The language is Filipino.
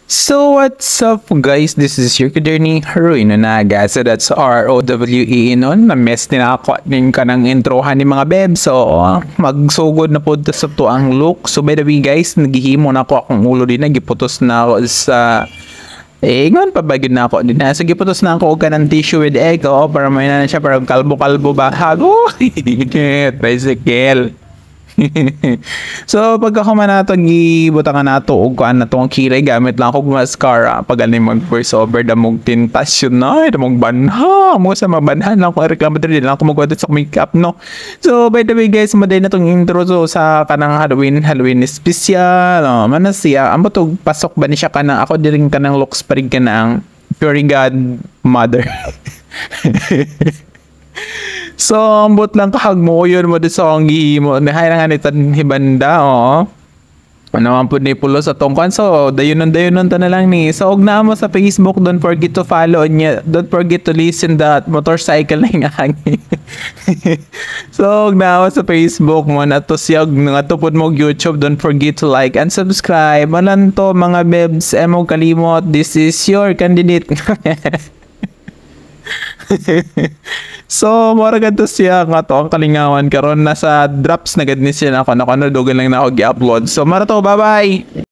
So what's up guys, this is your journey Ruino Naga. So that's ROWE nun, na-mess tinakot din ka ng introhan ni mga beb. So magsugod na po sa to ang look. So by the way guys, naghihimo na ako akong ulo din, nagiputos na ako sa ngon pabagid na ako din na. So giputos na ako ka ng tissue with egg para may na siya, para kalbo-kalbo ba hago. Tricycle. So pagka ko man nato gibutangan nato og kuan nato ang kilay, gamit lang ako mascara pag ani mag voice over damog tintasyon na damog banha mo sa mabanhan lang ko reklamo din lang ako magwadot sa makeup no. So by the way guys, maday na tong intro so sa kanang Halloween special no, man siya amo to pasok ba ni siya kanang ako diring kanang looks parig ka na ang Fairy God Mother. So, ambot lang kahag mo yun mo sa kong gihimo. Nahayangan itan hibanda, Ano man po ni pulo sa tongkan. So, dayon ta na lang ni. So, og na mo sa Facebook, don't forget to follow niya. Don't forget to listen that motorcycle na hangin. So, og na mo sa Facebook mo na to siyag nga tupod mo YouTube. Don't forget to like and subscribe. Manan to mga bebs, emo kalimot. This is your candidate. So, mora gadto siya nga to ang kalingawan karon nasa drops na gad ni siya ako na dugan lang na ako gi-upload. So, mara to, bye-bye.